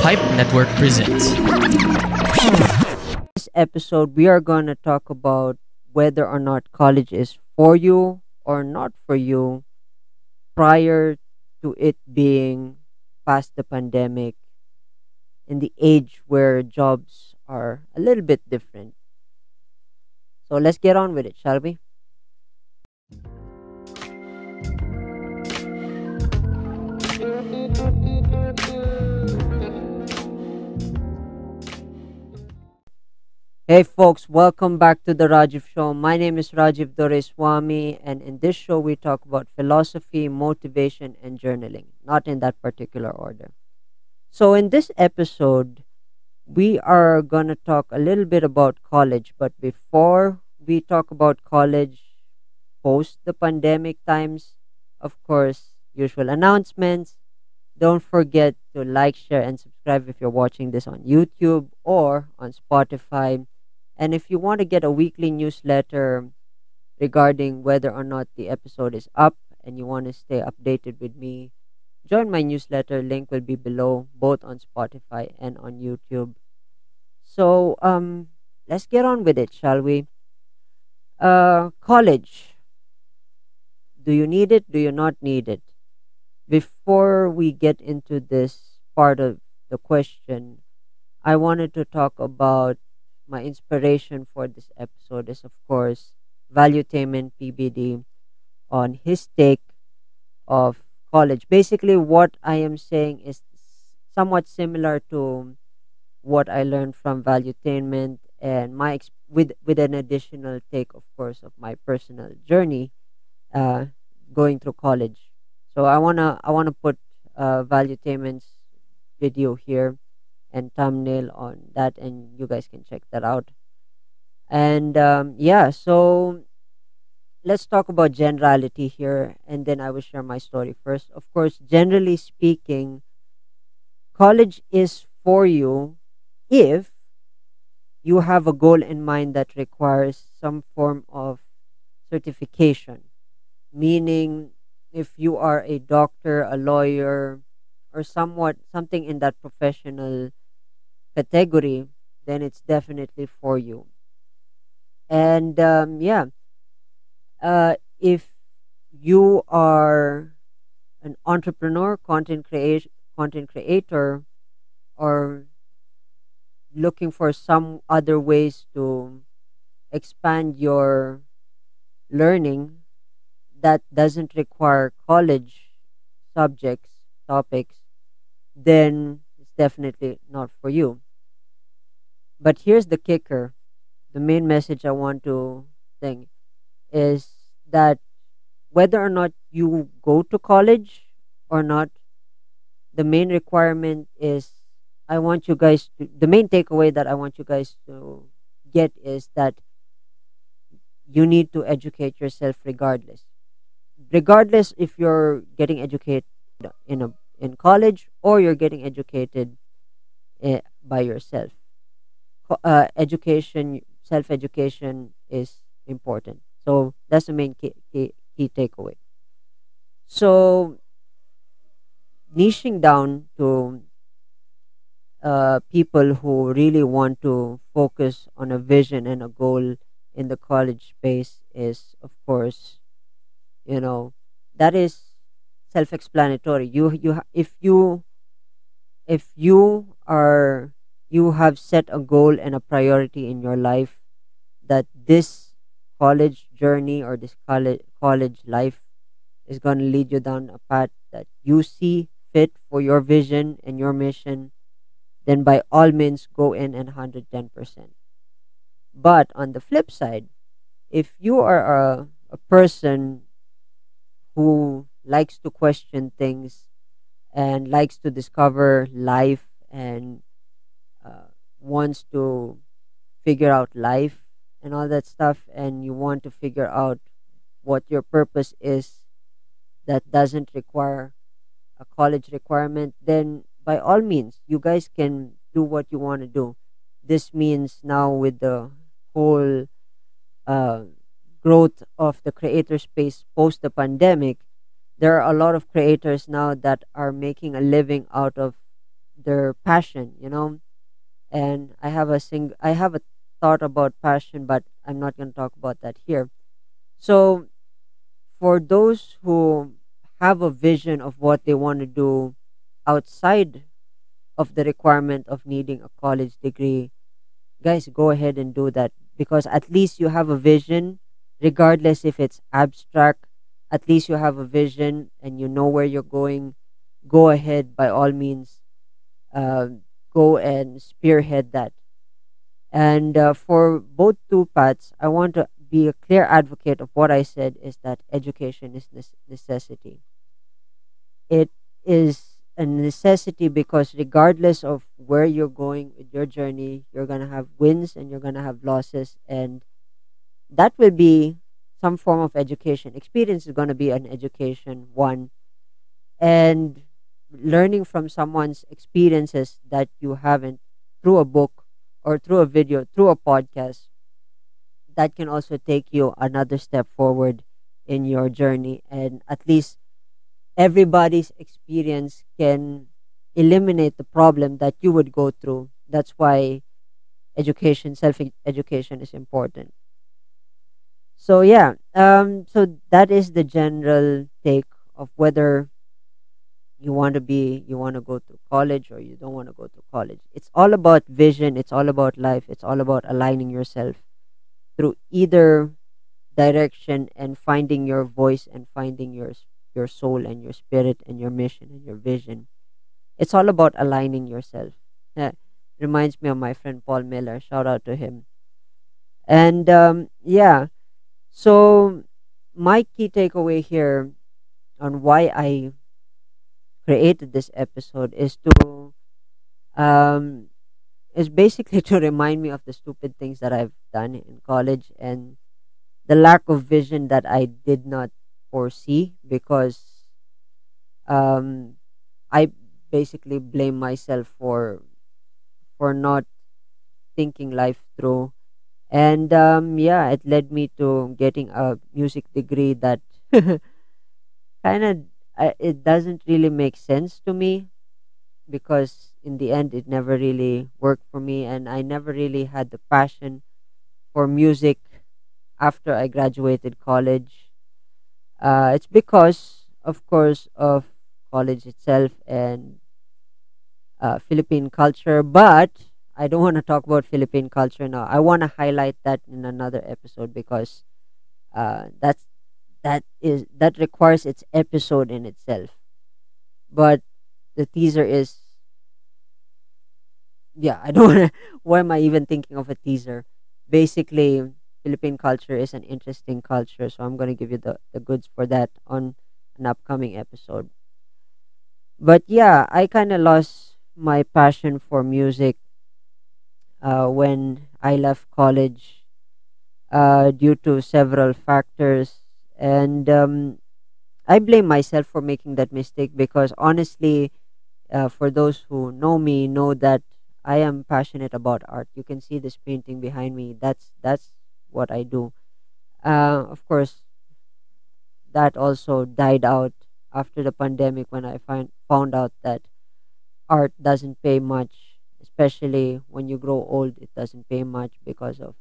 Pipe Network presents. This episode, we are going to talk about whether or not college is for you or not for you prior to it being past the pandemic in the age where jobs are a little bit different. So let's get on with it, shall we? Hey folks, welcome back to the Rajiv Show. My name is Rajiv Doreswamy, and in this show we talk about philosophy, motivation, and journaling, not in that particular order. So in this episode, we are going to talk a little bit about college, but before we talk about college post the pandemic times, of course, usual announcements. Don't forget to like, share, and subscribe if you're watching this on YouTube or on Spotify. And if you want to get a weekly newsletter regarding whether or not the episode is up and you want to stay updated with me, join my newsletter. Link will be below, both on Spotify and on YouTube. So, let's get on with it, shall we? College. Do you need it? Do you not need it? Before we get into this part of the question, I wanted to talk about my inspiration for this episode is, of course, Valuetainment PBD on his take of college. Basically, what I am saying is somewhat similar to what I learned from Valuetainment and with an additional take, of course, of my personal journey going through college. So I wanna put Valuetainment's video here and thumbnail on that, and you guys can check that out. And so let's talk about generality here, and then I will share my story first. Of course, generally speaking, college is for you if you have a goal in mind that requires some form of certification, meaning if you are a doctor, a lawyer, or something in that professional category, then it's definitely for you. And if you are an entrepreneur, content creator, or looking for some other ways to expand your learning that doesn't require college topics, then it's definitely not for you. But here's the kicker. The main message I want to think is that whether or not you go to college or not, the main requirement is the main takeaway that I want you guys to get is that you need to educate yourself regardless if you're getting educated in college or you're getting educated by yourself. Education, self education is important. So that's the main key takeaway. So niching down to people who really want to focus on a vision and a goal in the college space is, of course, that is self-explanatory. You have set a goal and a priority in your life that this college journey or this college life is going to lead you down a path that you see fit for your vision and your mission, then by all means go in and 110%. But on the flip side, if you are a person who likes to question things and likes to discover life and wants to figure out life and all that stuff, and you want to figure out what your purpose is that doesn't require a college requirement, then by all means, you guys can do what you want to do. This means now with the whole uh, growth of the creator space post the pandemic, there are a lot of creators now that are making a living out of their passion, and I have a thought about passion, but I'm not going to talk about that here. So for those who have a vision of what they want to do outside of the requirement of needing a college degree, guys, go ahead and do that, because at least you have a vision, regardless if it's abstract. At least you have a vision and you know where you're going. Go ahead, by all means, uh, go and spearhead that. And for both two paths, I want to be a clear advocate of what I said, is that education is necessity. It is a necessity because regardless of where you're going with your journey, you're going to have wins and you're going to have losses, and that will be some form of education. Experience is going to be an education, one, and learning from someone's experiences that you haven't, through a book or through a video, through a podcast, that can also take you another step forward in your journey. And at least everybody's experience can eliminate the problem that you would go through. That's why education, self education, is important. So yeah, so that is the general take of whether you want to go to college or you don't want to go to college. It's all about vision, it's all about life, it's all about aligning yourself through either direction and finding your voice and finding your soul and your spirit and your mission and your vision. It's all about aligning yourself. Yeah, reminds me of my friend Paul Miller. Shout out to him. And yeah, so my key takeaway here on why I created this episode um is basically to remind me of the stupid things that I've done in college and the lack of vision that I did not foresee, because um I basically blame myself for not thinking life through. And yeah, it led me to getting a music degree that kind of, it doesn't really make sense to me, because in the end it never really worked for me, and I never really had the passion for music after I graduated college. It's because, of course, of college itself and Philippine culture. But I don't want to talk about Philippine culture now. I want to highlight that in another episode, because that's that requires its episode in itself. But the teaser is, yeah, I don't want to. Why am I even thinking of a teaser? Basically, Philippine culture is an interesting culture, so I'm going to give you the goods for that on an upcoming episode. But yeah, I kind of lost my passion for music when I left college due to several factors. And I blame myself for making that mistake, because honestly, for those who know me, know that I am passionate about art. You can see this painting behind me. That's what I do. Of course, that also died out after the pandemic, when I found out that art doesn't pay much, especially when you grow old. It doesn't pay much because of,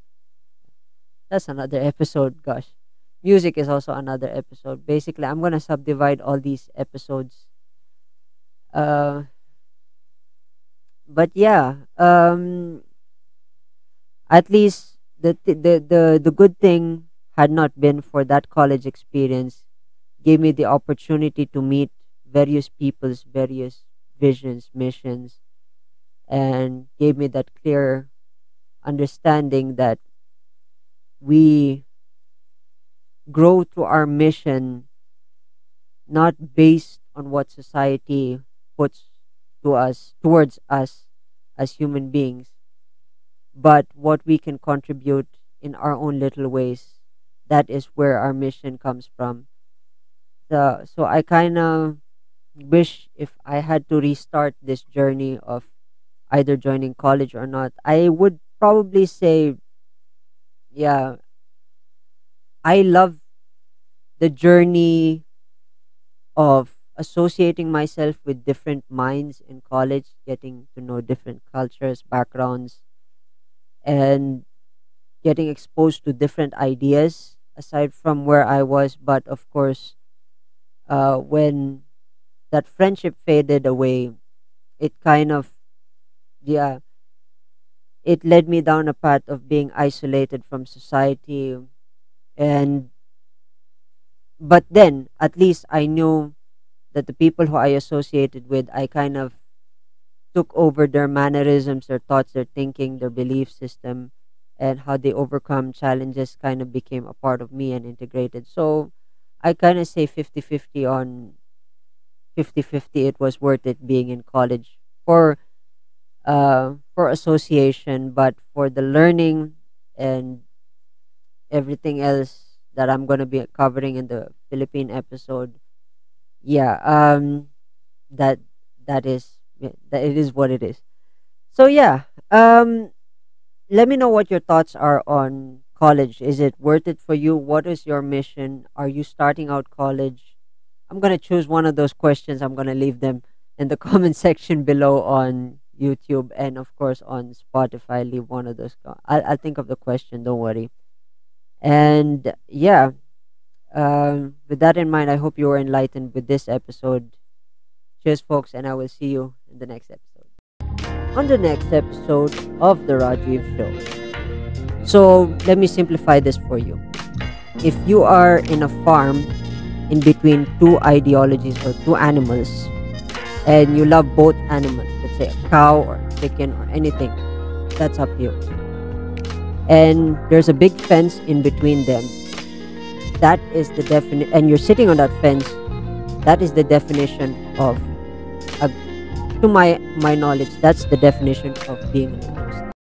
that's another episode. Gosh, music is also another episode. Basically, I'm gonna subdivide all these episodes. Uh, but yeah, at least the good thing, had not been for that college experience, gave me the opportunity to meet various people's various visions, missions, and gave me that clear understanding that we grow through our mission, not based on what society puts to us towards us as human beings, but what we can contribute in our own little ways. That is where our mission comes from. So I kind of wish, if I had to restart this journey of either joining college or not, I would probably say, yeah, I love the journey of associating myself with different minds in college, getting to know different cultures, backgrounds, and getting exposed to different ideas aside from where I was. But of course, when that friendship faded away, it kind of, yeah, it led me down a path of being isolated from society. And but then at least I knew that the people who I associated with, I kind of took over their mannerisms, their thoughts, their thinking, their belief system, and how they overcome challenges kind of became a part of me and integrated. So I kind of say 50-50 on 50-50. It was worth it being in college for association, but for the learning and everything else that I'm going to be covering in the Philippine episode, yeah, that that is, yeah, that it is what it is. So yeah, let me know what your thoughts are on college. Is it worth it for you? What is your mission? Are you starting out college? I'm gonna choose one of those questions. I'm gonna leave them in the comment section below on YouTube, and of course on Spotify. Leave one of those. I'll think of the question. Don't worry. And yeah, with that in mind, I hope you were enlightened with this episode. Cheers, folks, and I will see you in the next episode. On the next episode of the Rajiv Show. So let me simplify this for you. If you are in a farm in between two ideologies or two animals, and you love both animals, let's say a cow or a chicken or anything, that's up to you. And there's a big fence in between them. That is the definition, and you're sitting on that fence. That is the definition of, to my knowledge, that's the definition of being an egoist.